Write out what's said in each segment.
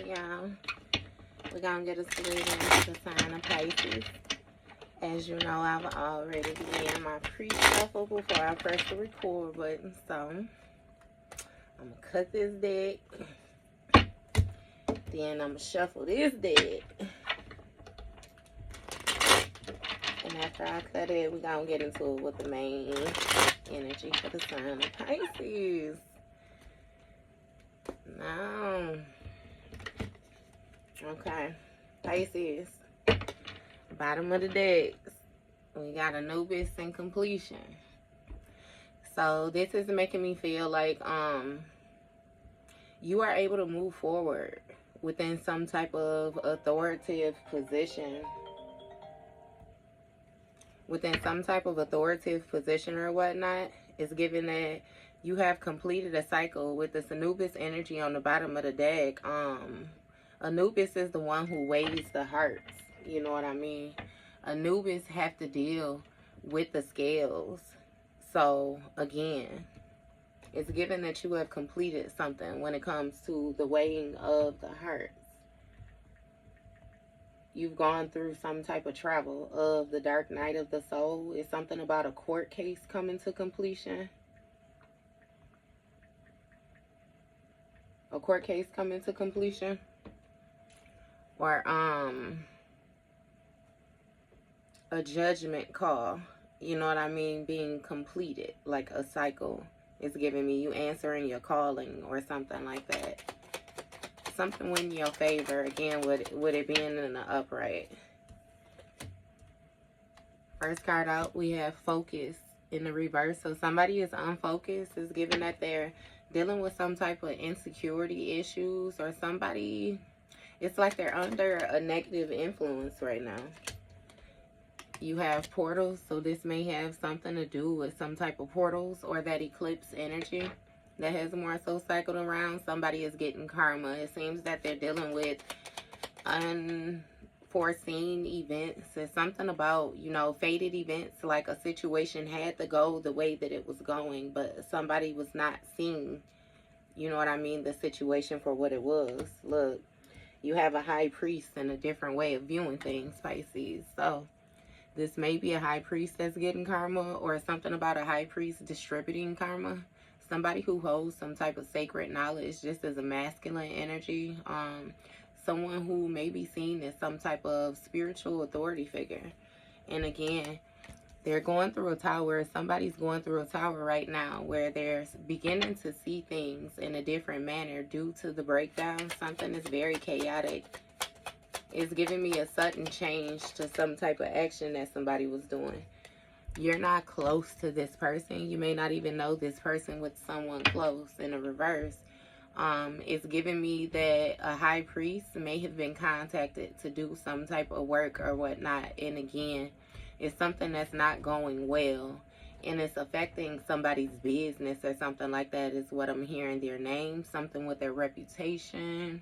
y'all. We're going to get us reading into the sign of Pisces. As you know, I've already began my pre-shuffle before I press the record button. So, I'm going to cut this deck. Then I'm going to shuffle this deck. And after I cut it, we're going to get into it with the main energy for the sign of Pisces. Now, okay, Pisces. Bottom of the decks, we got Anubis and completion. So this is making me feel like you are able to move forward within some type of authoritative position. Within some type of authoritative position or whatnot. It's given that you have completed a cycle with this Anubis energy on the bottom of the deck. Anubis is the one who weighs the hearts. You know what I mean? Anubis have to deal with the scales. So, again, it's given that you have completed something when it comes to the weighing of the hearts. You've gone through some type of travel of the dark night of the soul. It's something about a court case coming to completion. A court case coming to completion. Or, a judgment call, you know what I mean, being completed, like a cycle. It's giving me you answering your calling or something like that. Something in your favor, again, with it being in the upright. First card out, we have focus in the reverse. So somebody is unfocused. It's given that they're dealing with some type of insecurity issues, or somebody, it's like they're under a negative influence right now. You have portals, so this may have something to do with some type of portals or that eclipse energy that has more so cycled around. Somebody is getting karma. It seems that they're dealing with unforeseen events. It's something about, you know, fated events, like a situation had to go the way that it was going, but somebody was not seeing, you know what I mean, the situation for what it was. Look, you have a high priest and a different way of viewing things, Pisces. So this may be a high priest that's getting karma, or something about a high priest distributing karma. Somebody who holds some type of sacred knowledge, just as a masculine energy. Someone who may be seen as some type of spiritual authority figure. And again, they're going through a tower. Somebody's going through a tower right now where they're beginning to see things in a different manner due to the breakdown. Something is very chaotic. It's giving me a sudden change to some type of action that somebody was doing. You're not close to this person. You may not even know this person with someone close. In the reverse, it's giving me that a high priest may have been contacted to do some type of work or whatnot. And again, it's something that's not going well. And it's affecting somebody's business or something like that is what I'm hearing. Their name, something with their reputation.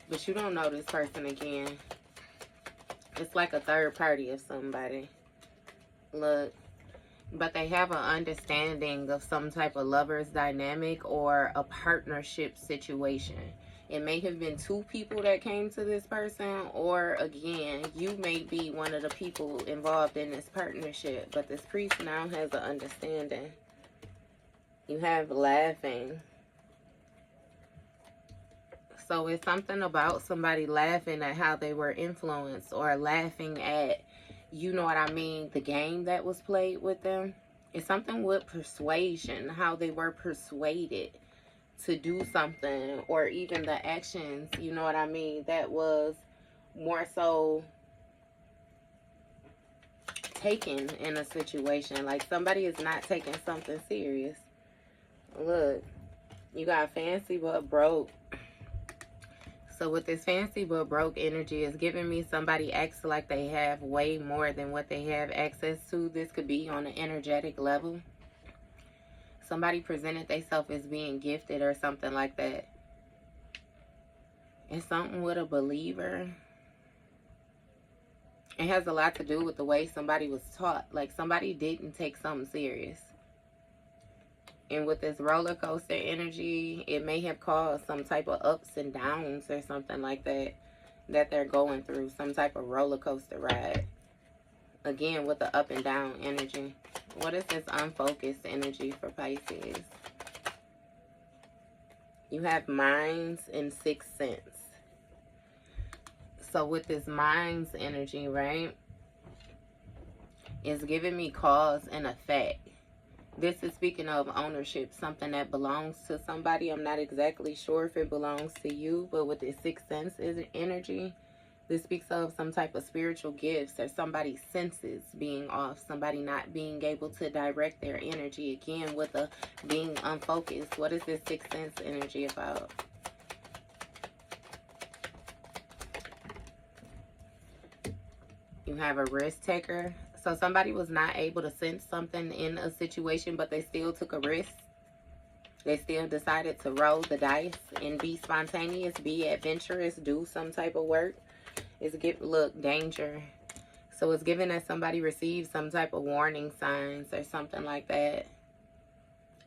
But you don't know this person again. It's like a third party of somebody. Look. But they have an understanding of some type of lover's dynamic or a partnership situation. It may have been two people that came to this person. Or again, you may be one of the people involved in this partnership. But this priest now has an understanding. You have laughing. So it's something about somebody laughing at how they were influenced, or laughing at, you know what I mean, the game that was played with them. It's something with persuasion, how they were persuaded to do something, or even the actions, you know what I mean, that was more so taken in a situation. Like somebody is not taking something serious. Look, you got fancy but broke. So with this fancy but broke energy, is giving me somebody acts like they have way more than what they have access to. This could be on an energetic level. Somebody presented themselves as being gifted or something like that. It's something with a believer. It has a lot to do with the way somebody was taught. Like somebody didn't take something serious. And with this roller coaster energy, it may have caused some type of ups and downs or something like that they're going through. Some type of roller coaster ride. Again, with the up and down energy. What is this unfocused energy for Pisces? You have minds and sixth sense. So with this minds energy, right, it's giving me cause and effect. This is speaking of ownership, something that belongs to somebody. I'm not exactly sure if it belongs to you, but with this sixth sense energy, this speaks of some type of spiritual gifts or somebody's senses being off, somebody not being able to direct their energy. Again, with the being unfocused. What is this sixth sense energy about? You have a risk taker. So somebody was not able to sense something in a situation, but they still took a risk. They still decided to roll the dice and be spontaneous, be adventurous, do some type of work. Look, danger. So it's given that somebody received some type of warning signs or something like that.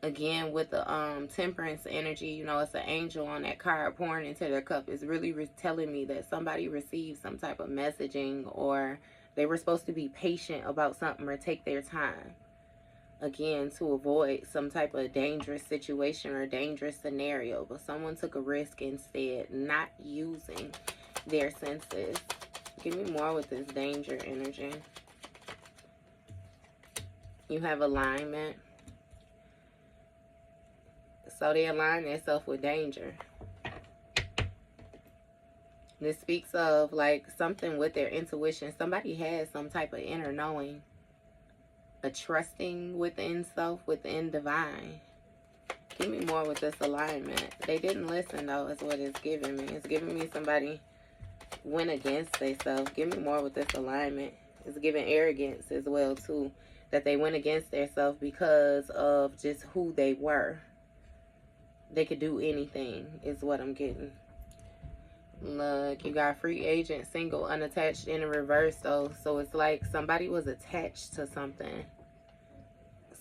Again, with the temperance energy, you know, it's an angel on that card pouring into their cup. It's really telling me that somebody received some type of messaging, or they were supposed to be patient about something or take their time. Again, to avoid some type of dangerous situation or dangerous scenario. But someone took a risk instead, not using their senses. Give me more with this danger energy. You have alignment. So they align themselves with danger. This speaks of like something with their intuition. Somebody has some type of inner knowing. A trusting within self, within divine. Give me more with this alignment. They didn't listen though, is what it's giving me. It's giving me somebody went against themselves. Give me more with this alignment. It's giving arrogance as well too. That they went against themselves because of just who they were. They could do anything is what I'm getting. Look, you got free agent, single, unattached in the reverse though. So it's like somebody was attached to something.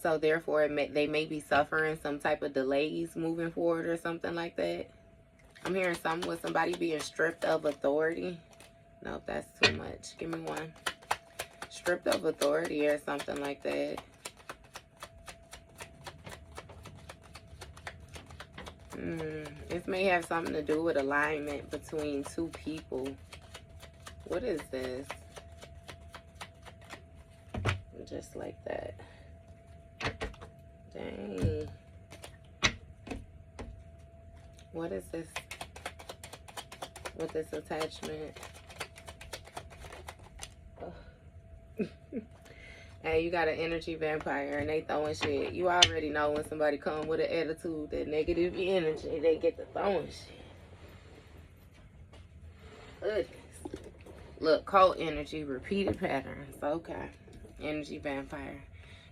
So therefore they may be suffering some type of delays moving forward or something like that. I'm hearing something with somebody being stripped of authority. Nope, that's too much. Give me one. Stripped of authority or something like that. This may have something to do with alignment between two people. What is this? Just like that. Dang. What is this? With this attachment? Hey, you got an energy vampire and they throwing shit. You already know when somebody come with an attitude, that negative energy, they get to throwing shit. Goodness. Look, cult energy, repeated patterns. Okay. Energy vampire.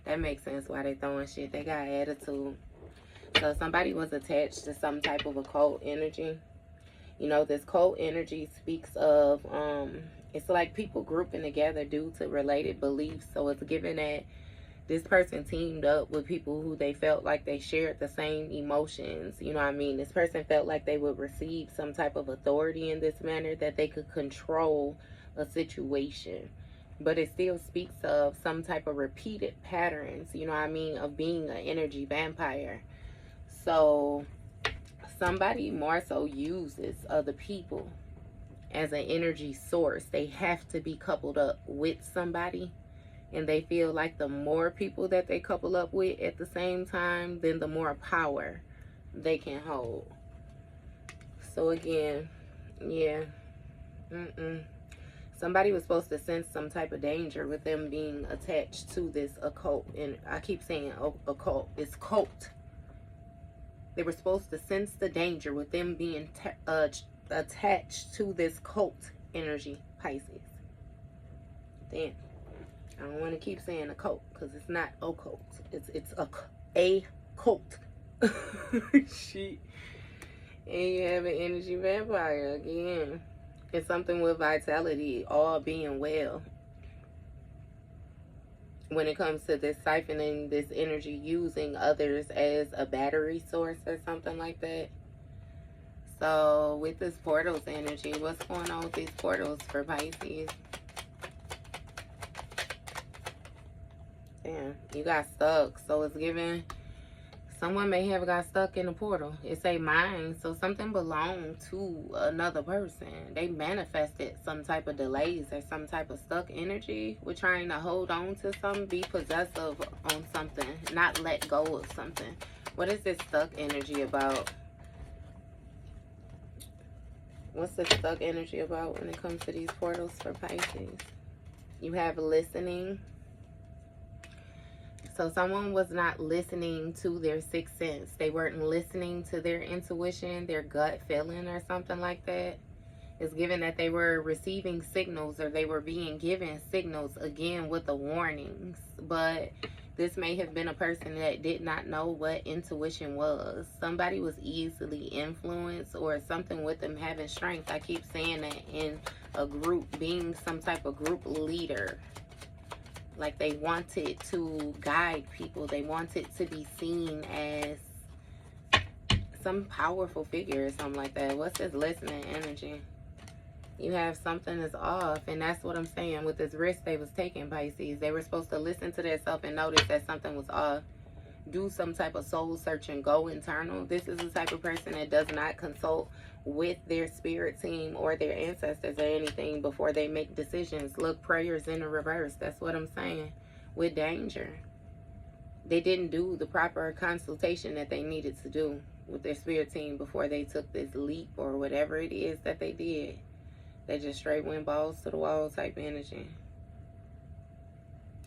That makes sense why they throwing shit. They got attitude. So somebody was attached to some type of occult energy. You know, this cult energy speaks of it's like people grouping together due to related beliefs. So it's given that this person teamed up with people who they felt like they shared the same emotions. You know what I mean? This person felt like they would receive some type of authority in this manner, that they could control a situation. But it still speaks of some type of repeated patterns, you know what I mean, of being an energy vampire. So somebody more so uses other people as an energy source. They have to be coupled up with somebody, and they feel like the more people that they couple up with at the same time, then the more power they can hold. So again, yeah, somebody was supposed to sense some type of danger with them being attached to this occult. And I keep saying occult, it's cult. They were supposed to sense the danger with them being attached to this cult energy, Pisces. Damn. I don't want to keep saying occult because it's not occult. It's a cult. Shit. And you have an energy vampire again. It's something with vitality, all being well. when it comes to this siphoning this energy, using others as a battery source or something like that. So with this portals energy, what's going on with these portals for Pisces? Damn, you got stuck. So it's giving, someone may have got stuck in a portal. It's a mind. So something belonged to another person. They manifested some type of delays or some type of stuck energy. We're trying to hold on to something, be possessive on something, not let go of something. What is this stuck energy about? What's the stuck energy about when it comes to these portals for Pisces? You have listening. So someone was not listening to their sixth sense. They weren't listening to their intuition, their gut feeling or something like that. It's given that they were receiving signals, or they were being given signals, again with the warnings. But this may have been a person that did not know what intuition was. Somebody was easily influenced, or something with them having strength. I keep saying that in a group, being some type of group leader. Like they wanted to guide people. They wanted to be seen as some powerful figure or something like that. What's this listening energy? You have something that's off, and that's what I'm saying with this risk they was taking, Pisces. They were supposed to listen to themselves and notice that something was off. Do some type of soul search and go internal. This is the type of person that does not consult with their spirit team or their ancestors or anything before they make decisions. Look, prayers in the reverse. That's what I'm saying with danger. They didn't do the proper consultation that they needed to do with their spirit team before they took this leap or whatever it is that they did. They just straight went balls to the wall type energy.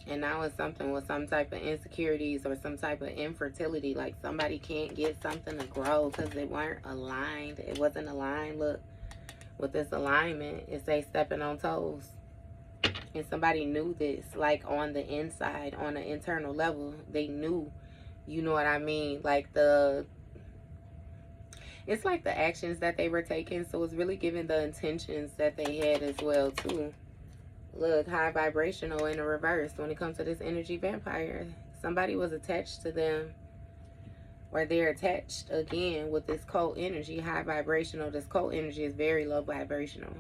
And now it's something with some type of insecurities or some type of infertility. Like somebody can't get something to grow because they weren't aligned. It wasn't aligned. Look, with this alignment, it says stepping on toes. And somebody knew this, like on the inside, on an internal level. They knew, you know what I mean? Like it's like the actions that they were taking. So it's really giving the intentions that they had as well, too. Look, high vibrational in the reverse when it comes to this energy vampire. Somebody was attached to them, or they're attached again with this cult energy, high vibrational. This cult energy is very low vibrational.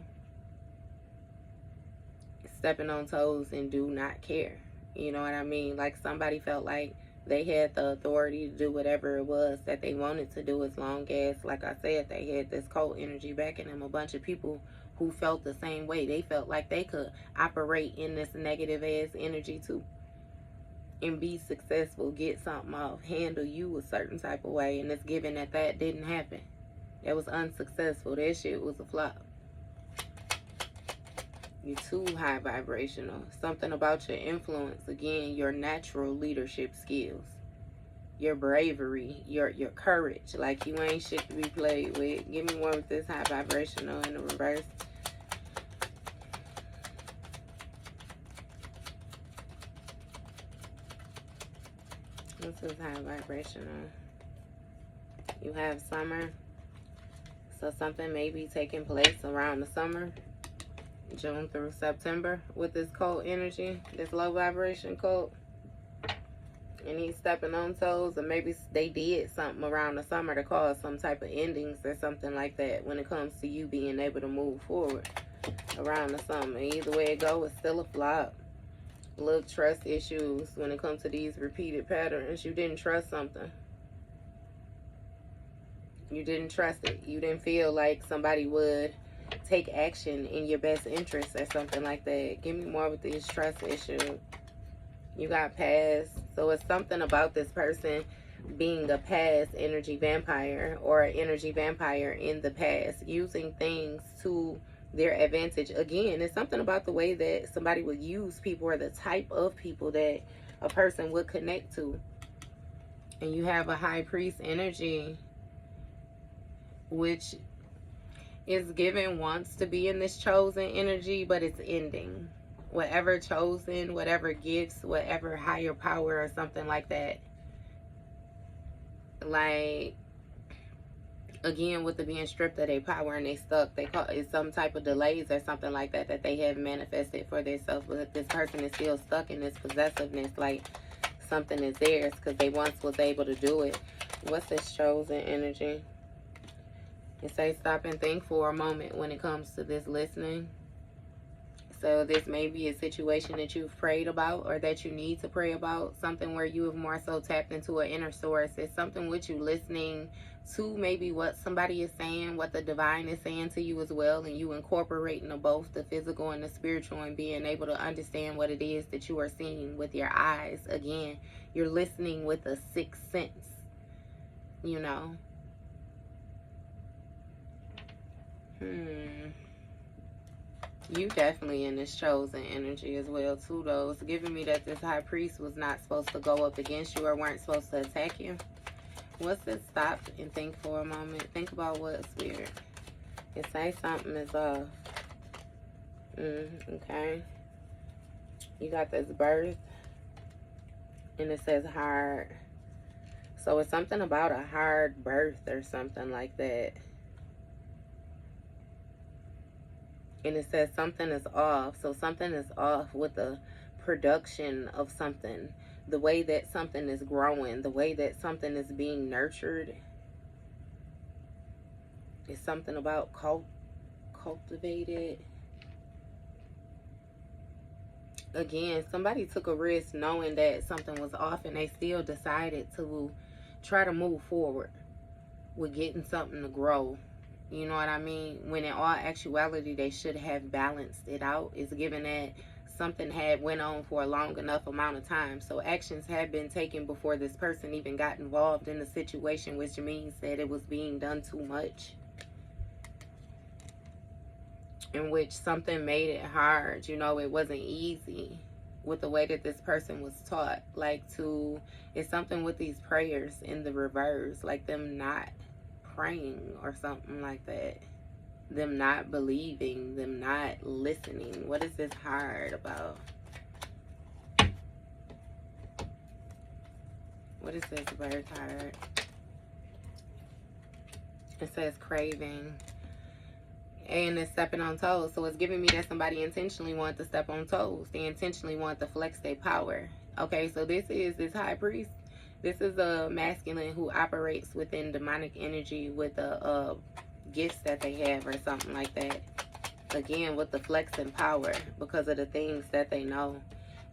Stepping on toes and do not care. You know what I mean? Like somebody felt like they had the authority to do whatever it was that they wanted to do, as long as, like I said, they had this cult energy backing them. A bunch of people who felt the same way. They felt like they could operate in this negative ass energy too and be successful, get something off, handle you a certain type of way. And it's given that that didn't happen. That was unsuccessful. That shit was a flop. You're too high vibrational. Something about your influence, again, your natural leadership skills, your bravery, your courage. Like you ain't shit to be played with. Give me one with this high vibrational in the reverse. This is high vibrational. You have summer. So something may be taking place around the summer, June through September, with this cult energy, this low vibration cult. And he's stepping on toes, or maybe they did something around the summer to cause some type of endings or something like that when it comes to you being able to move forward around the summer. Either way it goes, it's still a flop. Look, trust issues when it comes to these repeated patterns. You didn't trust something. You didn't trust it. You didn't feel like somebody would take action in your best interest or something like that. Give me more with these trust issues. You got past. So it's something about this person being a past energy vampire, or an energy vampire in the past, using things to their advantage. Again, it's something about the way that somebody would use people, or the type of people that a person would connect to. And you have a high priest energy, which is given, wants to be in this chosen energy, but it's ending. Whatever chosen, whatever gifts, whatever higher power or something like that. Like Again, with the being stripped of their power and they stuck, they call it some type of delays or something like that that they have manifested for themselves. But this person is still stuck in this possessiveness, like something is theirs because they once was able to do it. What's this chosen energy? It says stop and think for a moment when it comes to this listening. So this may be a situation that you've prayed about or that you need to pray about. Something where you have more so tapped into an inner source. It's something with you listening to maybe what somebody is saying, what the divine is saying to you as well. And you incorporating the both the physical and the spiritual and being able to understand what it is that you are seeing with your eyes. Again, you're listening with a sixth sense, you know. You definitely in this chosen energy as well too, though. It's giving me that this high priest was not supposed to go up against you or weren't supposed to attack you. What's this? Stop and think for a moment. Think about what's weird. It says something is off. Okay. You got this birth. And it says hard. So it's something about a hard birth or something like that. And it says something is off. So something is off with the production of something. The way that something is growing. The way that something is being nurtured. It's something about cultivated. Again, somebody took a risk knowing that something was off and they still decided to try to move forward with getting something to grow. You know what I mean? When in all actuality, they should have balanced it out. It's given that something had went on for a long enough amount of time. So actions had been taken before this person even got involved in the situation, which means that it was being done too much. In which something made it hard. You know, it wasn't easy with the way that this person was taught. Like it's something with these prayers in the reverse. Like them not praying or something like that, them not believing, them not listening. What is this hard about? What is this birth hard? It says craving and it's stepping on toes. So it's giving me that somebody intentionally wanted to step on toes. They intentionally want to flex their power. Okay, so this is this high priest. This is a masculine who operates within demonic energy with the gifts that they have or something like that. Again, with the flexing power because of the things that they know.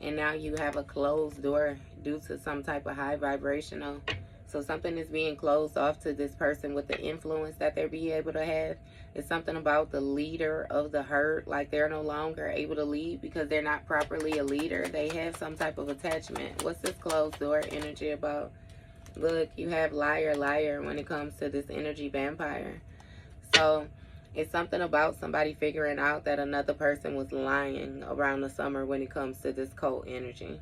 And now you have a closed door due to some type of high vibrational. So something is being closed off to this person with the influence that they'll be able to have. It's something about the leader of the herd. Like they're no longer able to lead because they're not properly a leader. They have some type of attachment. What's this closed door energy about? Look, you have liar, liar when it comes to this energy vampire. So it's something about somebody figuring out that another person was lying around the summer when it comes to this cult energy.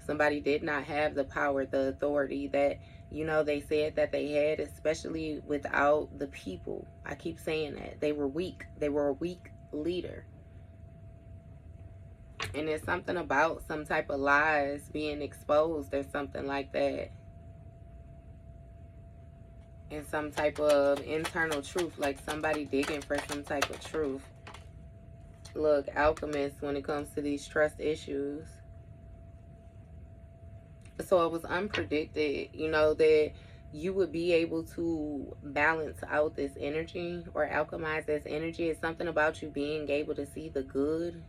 Somebody did not have the power, the authority that, you know, they said that they had, especially without the people. I keep saying that. They were weak. They were a weak leader. And there's something about some type of lies being exposed or something like that. And some type of internal truth, like somebody digging for some type of truth. Look, alchemist when it comes to these trust issues. So it was unpredicted, you know, that you would be able to balance out this energy or alchemize this energy. It's something about you being able to see the good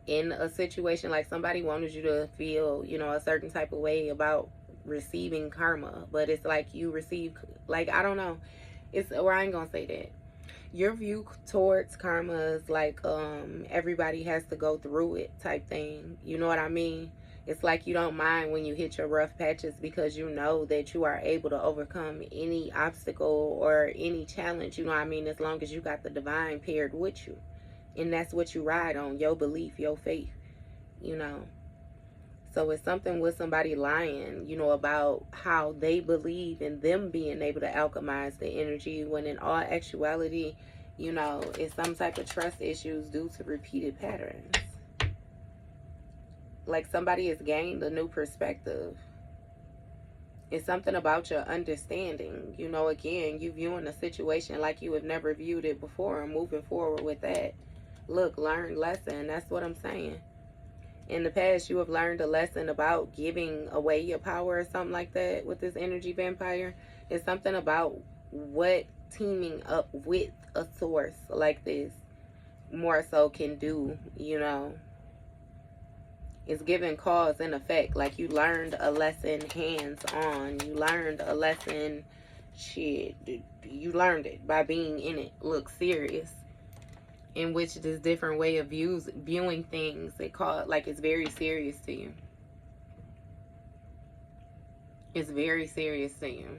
in a situation. Like somebody wanted you to feel, you know, a certain type of way about receiving karma. But it's like you receive, like, I don't know. It's, or I ain't gonna say that. Your view towards karma is like everybody has to go through it type thing. You know what I mean? It's like you don't mind when you hit your rough patches because you know that you are able to overcome any obstacle or any challenge. You know what I mean? As long as you got the divine paired with you. And that's what you ride on, your belief, your faith, you know. So it's something with somebody lying, you know, about how they believe in them being able to alchemize the energy when in all actuality, you know, it's some type of trust issues due to repeated patterns. Like somebody has gained a new perspective. It's something about your understanding. You know, again, you viewing a situation like you have never viewed it before and moving forward with that. Look, learned lesson. That's what I'm saying. In the past, you have learned a lesson about giving away your power or something like that with this energy vampire. It's something about what teaming up with a source like this more so can do, you know. It's giving cause and effect. Like you learned a lesson hands on. You learned a lesson, shit. You learned it by being in it. Look, serious. In which this different way of viewing things, they call it like it's very serious to you. It's very serious to you.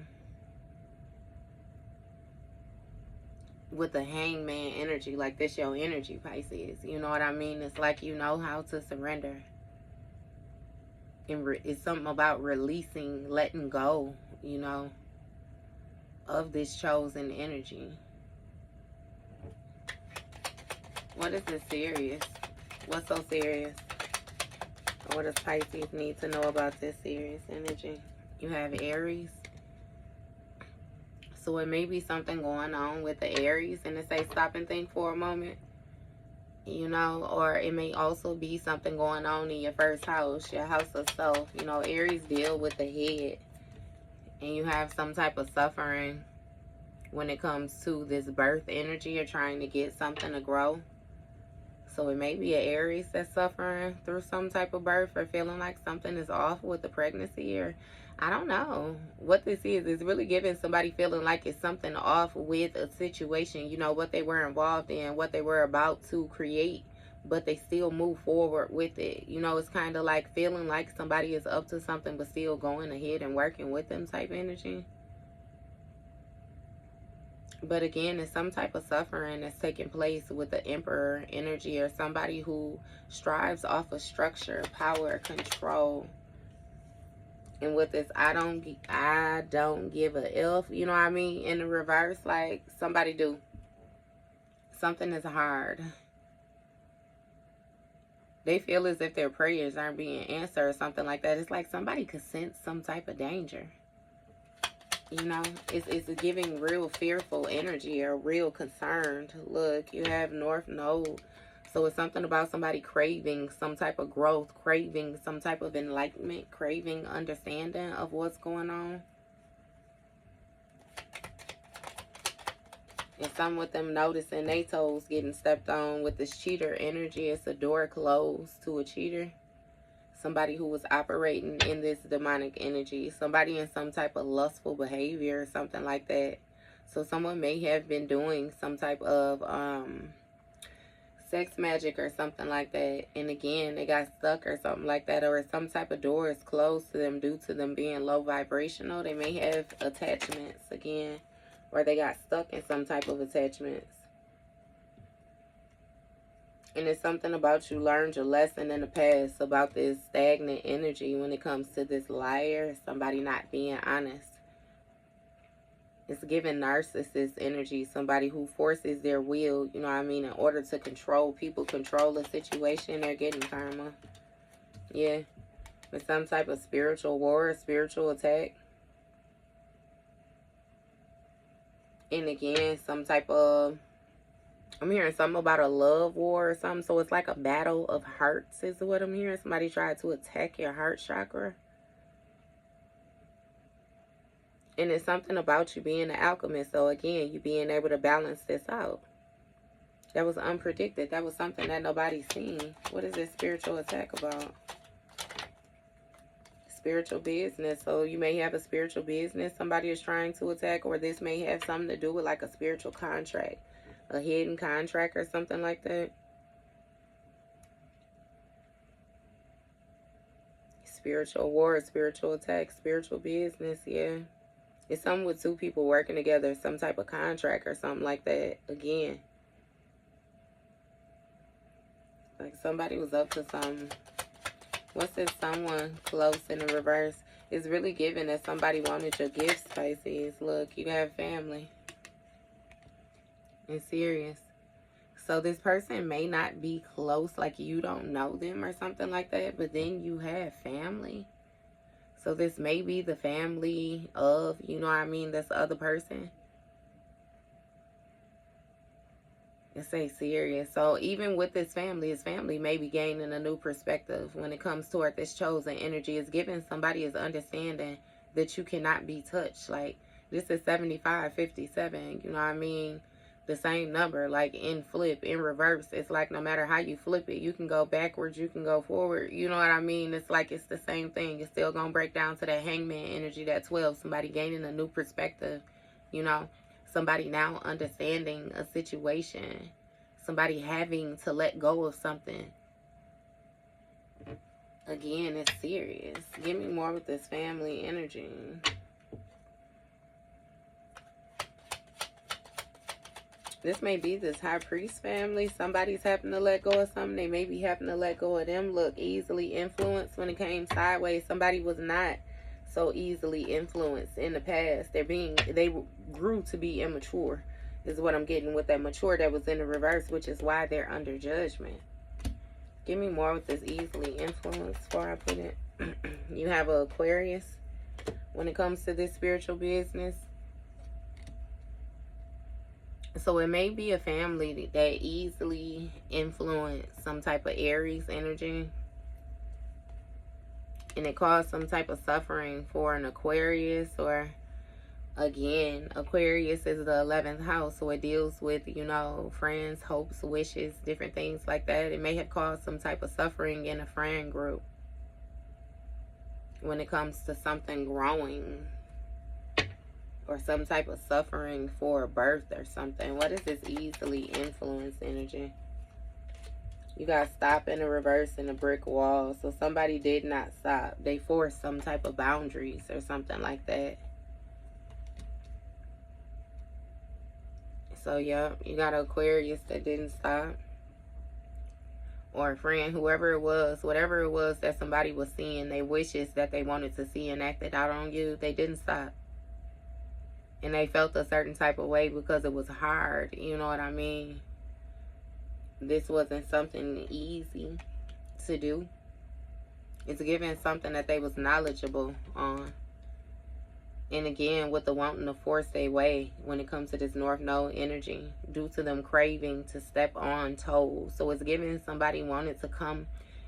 With the hangman energy, like this your energy, Pisces. You know what I mean? It's like you know how to surrender. And it's something about releasing, letting go, you know, of this chosen energy. What is this serious? What's so serious? What does Pisces need to know about this serious energy? You have Aries. So it may be something going on with the Aries, and it say stop and think for a moment. You know, or it may also be something going on in your first house, your house of self. You know, Aries deal with the head, and you have some type of suffering when it comes to this birth energy or trying to get something to grow. So it may be an Aries that's suffering through some type of birth or feeling like something is off with the pregnancy, or I don't know what this is. It's really giving somebody feeling like it's something off with a situation, you know, what they were involved in, what they were about to create, but they still move forward with it. You know, it's kind of like feeling like somebody is up to something but still going ahead and working with them type energy. But again, it's some type of suffering that's taking place with the Emperor energy, or somebody who strives off of structure, power, control. And with this, I don't give a F, you know what I mean? In the reverse, like somebody do. Something is hard. They feel as if their prayers aren't being answered or something like that. It's like somebody could sense some type of danger. You know, it's giving real fearful energy or real concerned. Look, you have North Node. So it's something about somebody craving some type of growth, craving some type of enlightenment, craving understanding of what's going on. And some with them noticing their toes getting stepped on with this cheater energy. It's a door closed to a cheater. Somebody who was operating in this demonic energy. Somebody in some type of lustful behavior or something like that. So someone may have been doing some type of sex magic or something like that, and again they got stuck or something like that, or some type of door is closed to them due to them being low vibrational. They may have attachments again, or they got stuck in some type of attachments. And it's something about you learned your lesson in the past about this stagnant energy when it comes to this liar, somebody not being honest. It's giving narcissist energy, somebody who forces their will, you know what I mean, in order to control people, control a situation. They're getting karma. Yeah. With some type of spiritual war, spiritual attack. And again, some type of, I'm hearing something about a love war or something. So it's like a battle of hearts is what I'm hearing. Somebody tried to attack your heart chakra. And it's something about you being an alchemist. So again, you being able to balance this out. That was unpredicted. That was something that nobody's seen. What is this spiritual attack about? Spiritual business. So you may have a spiritual business somebody is trying to attack, or this may have something to do with like a spiritual contract, a hidden contract or something like that. Spiritual war, spiritual attack, spiritual business, yeah. It's something with two people working together, some type of contract or something like that. Again, like somebody was up to something. What's this someone close in the reverse? It's really giving that somebody wanted your gifts, Pisces. Look, you have family. It's serious. So this person may not be close, like you don't know them or something like that, but then you have family. So this may be the family of, you know what I mean, this other person. It's a serious. So even with this family, his family may be gaining a new perspective when it comes toward this chosen energy. It's giving somebody is understanding that you cannot be touched. Like, this is 7557, you know what I mean? The same number, like in flip, in reverse. It's like no matter how you flip it, you can go backwards, you can go forward. You know what I mean? It's like it's the same thing. It's still gonna break down to that hangman energy, that 12. Somebody gaining a new perspective, you know? Somebody now understanding a situation. Somebody having to let go of something. Again, it's serious. Give me more with this family energy. This may be this high priest family. Somebody's having to let go of something. They may be having to let go of them. Look, easily influenced when it came sideways. Somebody was not so easily influenced in the past. They grew to be immature, is what I'm getting with that mature that was in the reverse, which is why they're under judgment. Give me more with this easily influenced before I put it. You have an Aquarius when it comes to this spiritual business. So it may be a family that easily influenced some type of Aries energy. And it caused some type of suffering for an Aquarius. Or, again, Aquarius is the 11th house. So it deals with, you know, friends, hopes, wishes, different things like that. It may have caused some type of suffering in a friend group when it comes to something growing. Or some type of suffering for a birth or something. What is this easily influenced energy? You got stop in a reverse and a brick wall. So somebody did not stop. They forced some type of boundaries or something like that. So, yeah, you got an Aquarius that didn't stop. Or a friend, whoever it was, whatever it was that somebody was seeing, they wishes that they wanted to see enacted out on you, they didn't stop. And they felt a certain type of way because it was hard. You know what I mean? This wasn't something easy to do. It's giving something that they was knowledgeable on. And again, with the wanting to force their way when it comes to this North Node energy, due to them craving to step on toes. So it's giving somebody wanted to come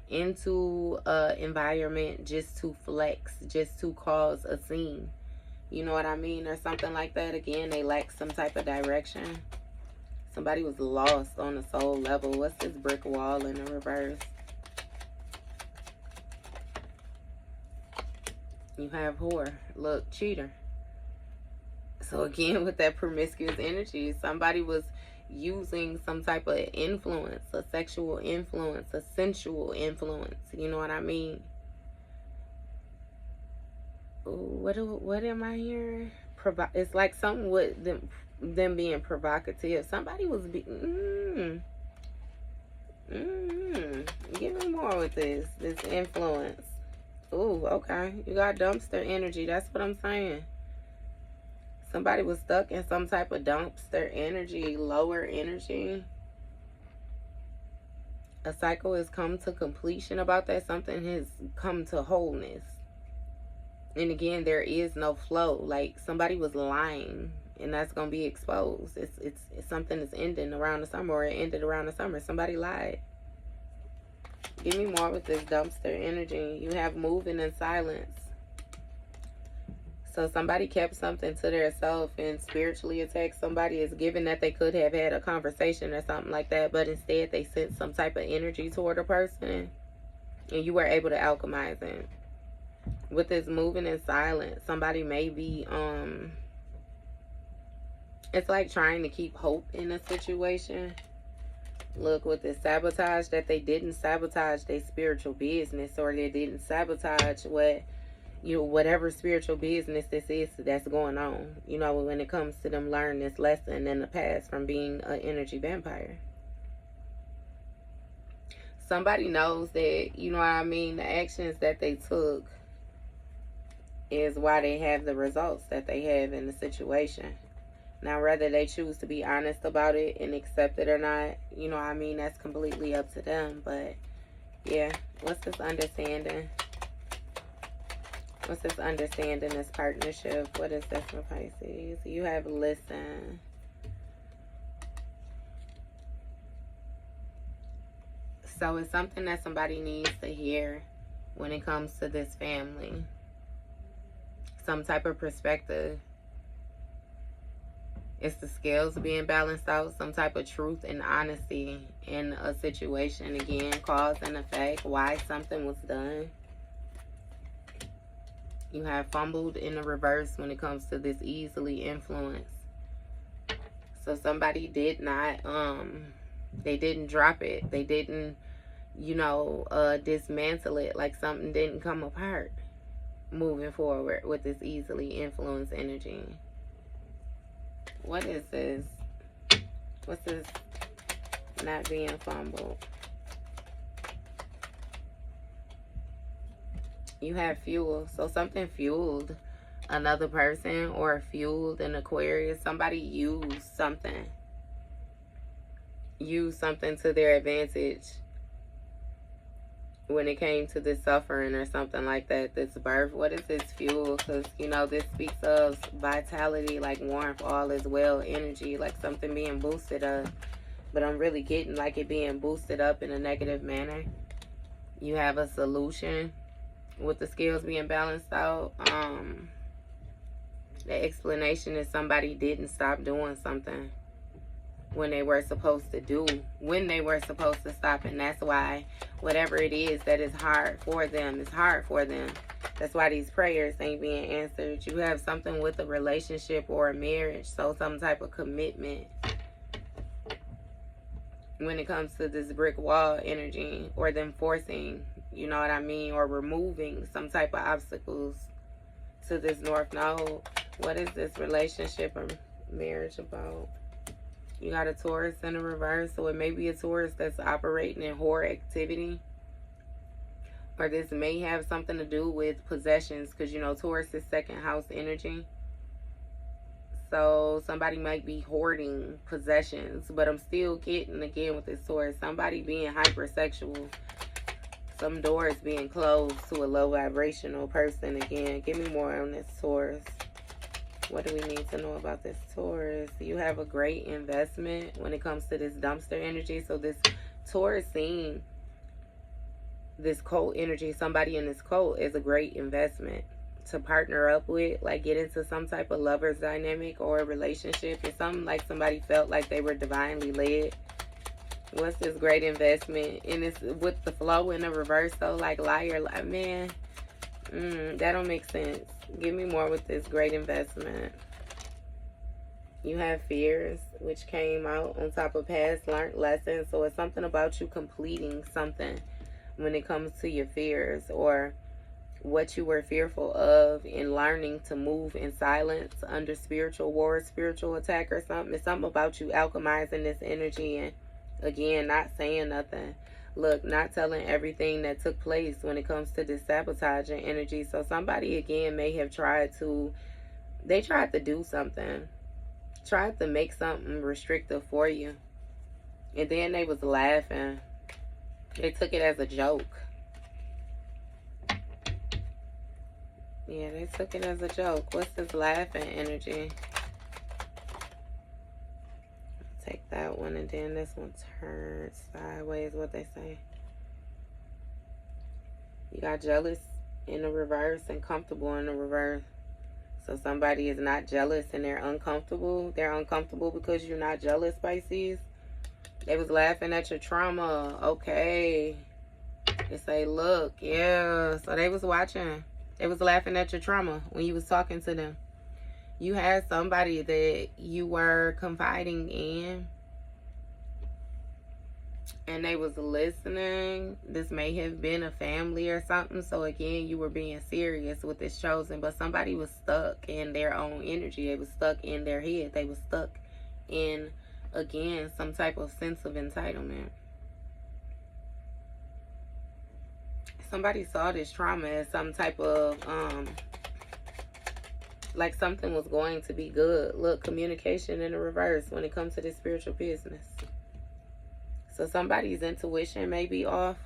into an environment just to flex, just to cause a scene. You know what I mean? Or something like that. Again, they lack some type of direction. Somebody was lost on the soul level. What's this brick wall in the reverse? You have whore. Look, cheater. So again, with that promiscuous energy, somebody was using some type of influence, a sexual influence, a sensual influence. You know what I mean? What am I hearing? It's like something with them being provocative. Somebody was give me more with this influence. Ooh, okay. You got dumpster energy. That's what I'm saying. Somebody was stuck in some type of dumpster energy, lower energy. A cycle has come to completion about that. Something has come to wholeness. And again, there is no flow. Like somebody was lying, and that's gonna be exposed. It's something that's ending around the summer, or it ended around the summer. Somebody lied. Give me more with this dumpster energy. You have moving in silence. So somebody kept something to their self and spiritually attacked somebody. Is given that they could have had a conversation or something like that, but instead they sent some type of energy toward a person, and you were able to alchemize it. With this moving in silence, somebody may be it's like trying to keep hope in a situation. Look, with the sabotage, that they didn't sabotage their spiritual business, or they didn't sabotage whatever spiritual business this is that's going on. You know, when it comes to them learning this lesson in the past from being an energy vampire. Somebody knows that, you know what I mean, the actions that they took is why they have the results that they have in the situation. Now, whether they choose to be honest about it and accept it or not, you know what I mean, that's completely up to them. But, yeah, what's this understanding What's this understanding, this partnership? What is this for Pisces? You have listen. So it's something that somebody needs to hear when it comes to this family. Some type of perspective. It's the scales being balanced out. Some type of truth and honesty in a situation. Again, cause and effect. Why something was done. You have fumbled in the reverse when it comes to this easily influenced. So somebody did not, they didn't drop it. They didn't, you know, dismantle it. Like something didn't come apart moving forward with this easily influenced energy. What is this? What's this not being fumbled? You have fuel. So something fueled another person or fueled an Aquarius. Somebody used something. Used something to their advantage when it came to this suffering or something like that. This birth. What is this fuel? Because, you know, this speaks of vitality, like warmth, all is well, energy, like something being boosted up. But I'm really getting like it being boosted up in a negative manner. You have a solution with the scales being balanced out. The explanation is somebody didn't stop doing something when they were supposed to do, when they were supposed to stop, and that's why whatever it is that is hard for them is hard for them. That's why these prayers ain't being answered. You have something with a relationship or a marriage, so some type of commitment when it comes to this brick wall energy, or them forcing, you know what I mean, or removing some type of obstacles to this North Node. What is this relationship or marriage about? You got a Taurus in the reverse, so it may be a Taurus that's operating in whore activity. Or this may have something to do with possessions, because, you know, Taurus is second house energy. So somebody might be hoarding possessions, but I'm still getting, again, with this Taurus, somebody being hypersexual. Some doors being closed to a low vibrational person. Again, give me more on this Taurus. What do we need to know about this Taurus? You have a great investment when it comes to this dumpster energy. So this Taurus seeing this cult energy, somebody in this cult, is a great investment to partner up with, like get into some type of lover's dynamic or a relationship. It's something like somebody felt like they were divinely led. What's this great investment? And it's with the flow in the reverse, though, like liar, like, man, that don't make sense. Give me more with this great investment. You have fears, which came out on top of past learned lessons. So it's something about you completing something when it comes to your fears, or what you were fearful of, in learning to move in silence under spiritual war, spiritual attack or something. It's something about you alchemizing this energy and, again, not saying nothing. Look, not telling everything that took place when it comes to this sabotaging energy. So somebody, again, may have tried to do something. Tried to make something restrictive for you. And then they was laughing. They took it as a joke. Yeah, they took it as a joke. What's this laughing energy? Take that one, and then this one turns sideways, what they say. You got jealous in the reverse and comfortable in the reverse. So somebody is not jealous and they're uncomfortable. They're uncomfortable because you're not jealous, Pisces. They was laughing at your trauma. Okay. They say, look, yeah. So they was watching. They was laughing at your trauma when you was talking to them. You had somebody that you were confiding in, and they was listening. This may have been a family or something. So again, you were being serious with this chosen, but somebody was stuck in their own energy. They was stuck in their head. They was stuck in, again, some type of sense of entitlement. Somebody saw this trauma as some type of, like something was going to be good. Look, communication in the reverse when it comes to this spiritual business. So somebody's intuition may be off.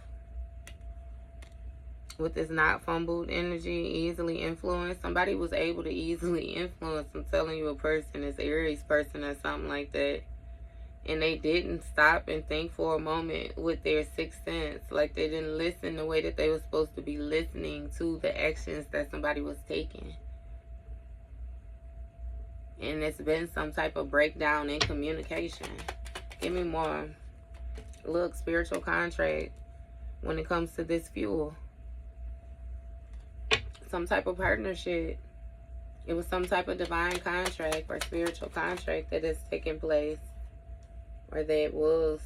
with this not fumbled energy, easily influenced. Somebody was able to easily influence. I'm telling you, a person, is Aries person or something like that. And they didn't stop and think for a moment with their sixth sense. Like, they didn't listen the way that they were supposed to be listening to the actions that somebody was taking. And it's been some type of breakdown in communication. Give me more. Look, spiritual contract when it comes to this fuel. Some type of partnership. It was some type of divine contract or spiritual contract that is taking place. Or that was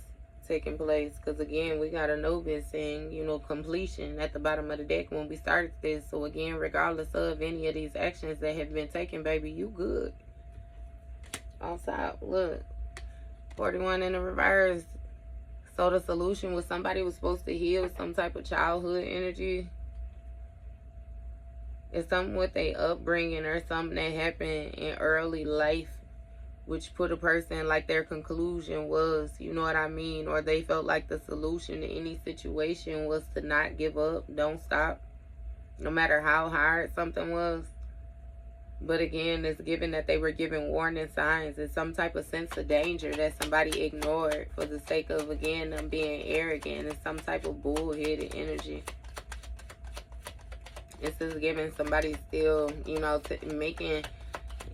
taking place. Because again, we got Anubis saying, you know, completion at the bottom of the deck when we started this. So again, regardless of any of these actions that have been taken, baby, you good. On top, look. 41 in the reverse. So the solution was somebody was supposed to heal some type of childhood energy. It's something with their upbringing or something that happened in early life, which put a person, like, their conclusion was, you know what I mean? Or they felt like the solution to any situation was to not give up, don't stop, no matter how hard something was. But again, it's given that they were given warning signs. It's some type of sense of danger that somebody ignored for the sake of, again, them being arrogant. It's some type of bullheaded energy. This is giving somebody still, you know, making,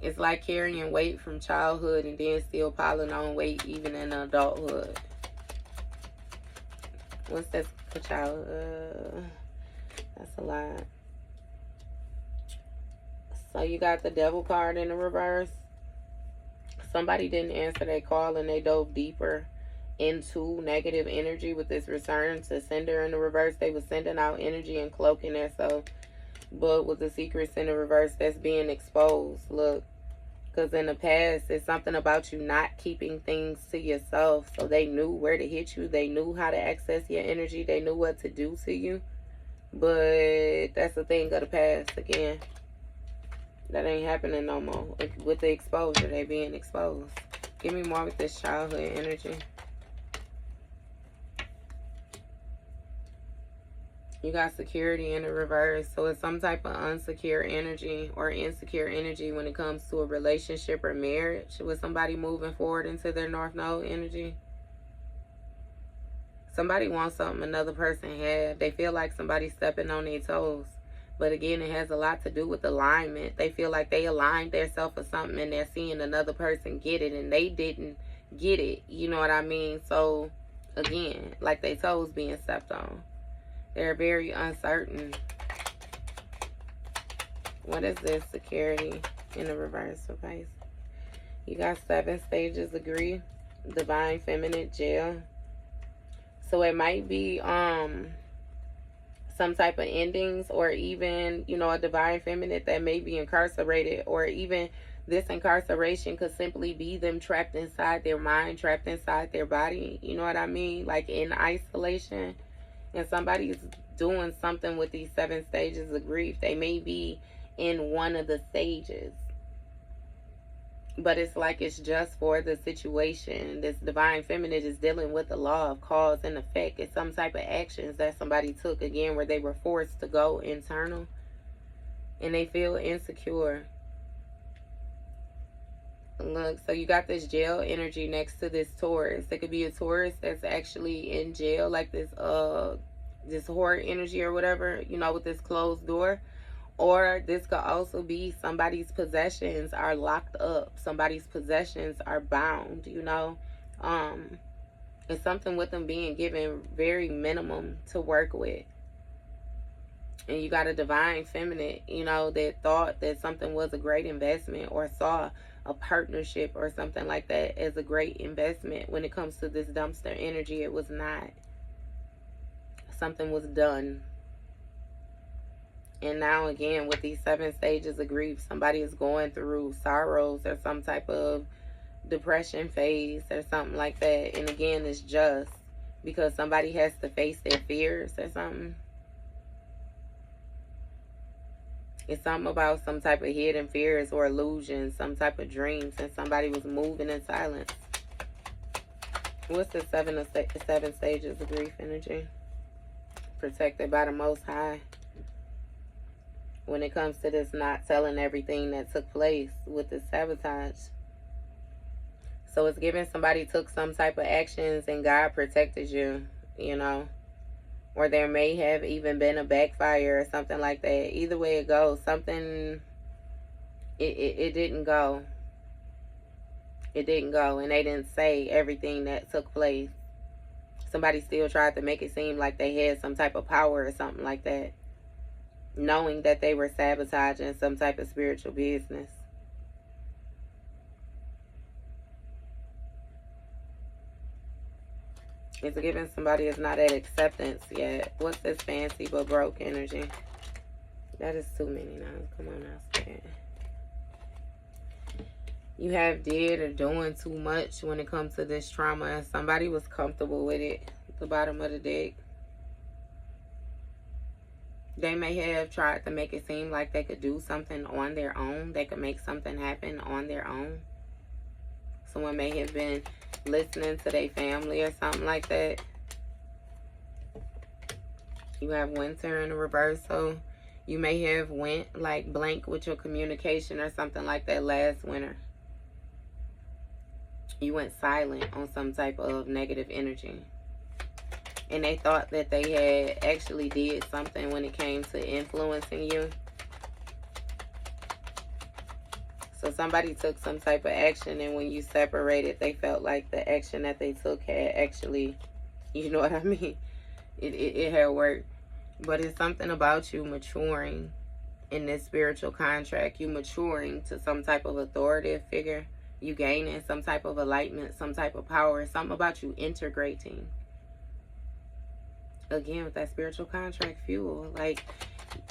it's like carrying weight from childhood and then still piling on weight even in adulthood. What's that for child? That's a lot. So you got the Devil card in the reverse. Somebody didn't answer their call and they dove deeper into negative energy with this return to sender in the reverse. They were sending out energy and cloaking themselves. But with the secrets in the reverse, that's being exposed. Look, because in the past, it's something about you not keeping things to yourself. So they knew where to hit you. They knew how to access your energy. They knew what to do to you. But that's the thing of the past again. That ain't happening no more. With the exposure, they being exposed. Give me more with this childhood energy. You got security in the reverse. So it's some type of unsecure energy or insecure energy when it comes to a relationship or marriage with somebody moving forward into their North Node energy. Somebody wants something another person had. They feel like somebody's stepping on their toes. But again, it has a lot to do with alignment. They feel like they aligned themselves with something and they're seeing another person get it and they didn't get it. You know what I mean? So again, like their toes being stepped on. They're very uncertain. What is this? Security in the reverse for Pisces. You got 7 stages of grief. Divine feminine jail. So it might be some type of endings or even, you know, a divine feminine that may be incarcerated, or even this incarceration could simply be them trapped inside their mind, trapped inside their body. You know what I mean? Like in isolation. And somebody's doing something with these 7 stages of grief. They may be in one of the stages. But it's like it's just for the situation. This divine feminine is dealing with the law of cause and effect. It's some type of actions that somebody took, again, where they were forced to go internal. And they feel insecure. Look, so you got this jail energy next to this Taurus. It could be a Taurus that's actually in jail, like this horror energy or whatever, you know, with this closed door. Or this could also be somebody's possessions are locked up. Somebody's possessions are bound, you know. It's something with them being given very minimum to work with. And you got a divine feminine, you know, that thought that something was a great investment or saw a partnership or something like that as a great investment. When it comes to this dumpster energy, it was not. Something was done. And now again, with these 7 stages of grief, somebody is going through sorrows or some type of depression phase or something like that. And again, it's just because somebody has to face their fears or something. It's something about some type of hidden fears or illusions, some type of dreams, and somebody was moving in silence. What's the 7 stages of grief energy? Protected by the Most High. when it comes to this not telling everything that took place with the sabotage. So it's giving somebody took some type of actions and God protected you, you know. Or there may have even been a backfire or something like that. Either way it goes, something, it didn't go. It didn't go, and they didn't say everything that took place. Somebody still tried to make it seem like they had some type of power or something like that, knowing that they were sabotaging some type of spiritual business. It's giving somebody is not at acceptance yet. What's this fancy but broke energy? That is too many now. Come on now, Spirit. You have did or doing too much when it comes to this trauma, and somebody was comfortable with it at the bottom of the deck. They may have tried to make it seem like they could do something on their own. They could make something happen on their own. Someone may have been listening to their family or something like that. You have winter in the reverse, so you may have went like blank with your communication or something like that last winter. You went silent on some type of negative energy. And they thought that they had actually did something when it came to influencing you. So somebody took some type of action, and when you separated, they felt like the action that they took had actually, you know what I mean? It had worked. But it's something about you maturing in this spiritual contract. You maturing to some type of authoritative figure. You gaining some type of enlightenment, some type of power. Something about you integrating. Again, with that spiritual contract fuel. Like,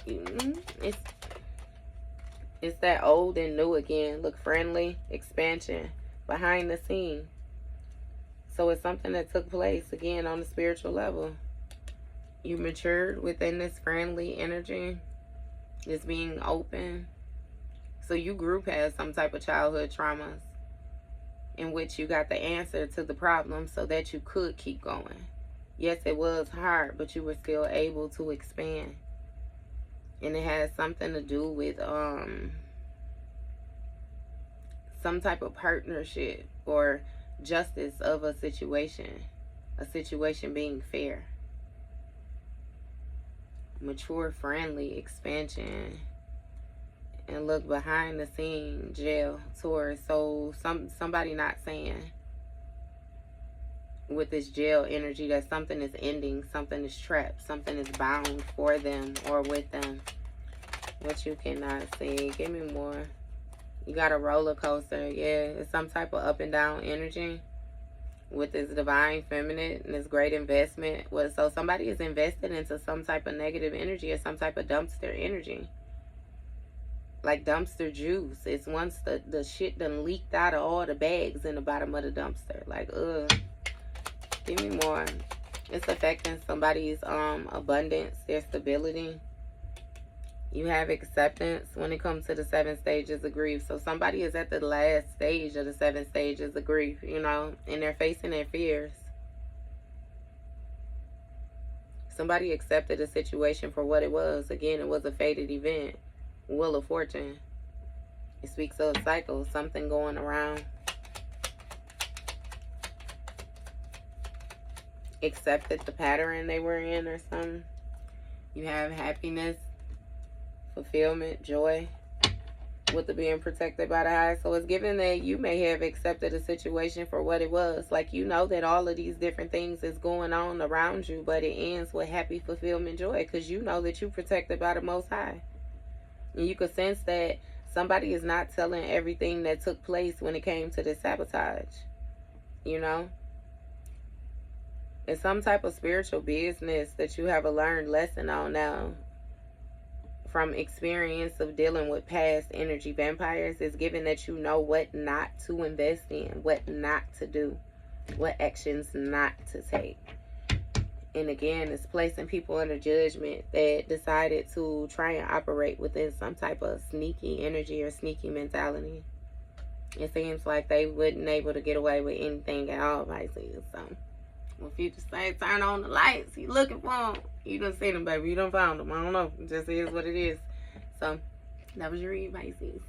it's that old and new again. Look friendly, expansion, behind the scene. So it's something that took place again on the spiritual level. You matured within this friendly energy. This being open. So you group has some type of childhood traumas in which you got the answer to the problem so that you could keep going. Yes, it was hard, but you were still able to expand. And it has something to do with some type of partnership or justice of a situation being fair. Mature, friendly, expansion. And look behind the scene, jail, Taurus. So somebody not saying with this jail energy that something is ending, something is trapped, something is bound for them or with them. What you cannot see. Give me more. You got a roller coaster. Yeah, it's some type of up and down energy with this divine feminine and this great investment. So somebody is invested into some type of negative energy or some type of dumpster energy. Like dumpster juice. It's once the shit done leaked out of all the bags in the bottom of the dumpster. Like, give me more. It's affecting somebody's abundance, their stability. You have acceptance when it comes to the 7 stages of grief. So somebody is at the last stage of the 7 stages of grief, you know, and they're facing their fears. Somebody accepted a situation for what it was. Again, it was a fated event. Wheel of Fortune. It speaks of a cycle, something going around. Accepted the pattern they were in or something. You have happiness, fulfillment, joy with the being protected by the high. So it's given that you may have accepted a situation for what it was. Like, you know that all of these different things is going on around you, but it ends with happy fulfillment, joy, because you know that you're protected by the Most High. And you can sense that somebody is not telling everything that took place when it came to this sabotage. You know? It's some type of spiritual business that you have a learned lesson on now. From experience of dealing with past energy vampires, is given that you know what not to invest in, what not to do, what actions not to take. And again, it's placing people under judgment that decided to try and operate within some type of sneaky energy or sneaky mentality. It seems like they wasn't able to get away with anything at all, Pisces. So, if you just say, turn on the lights, you looking for them. You done seen them, baby. You done found them. I don't know. It just is what it is. So that was your read, Pisces.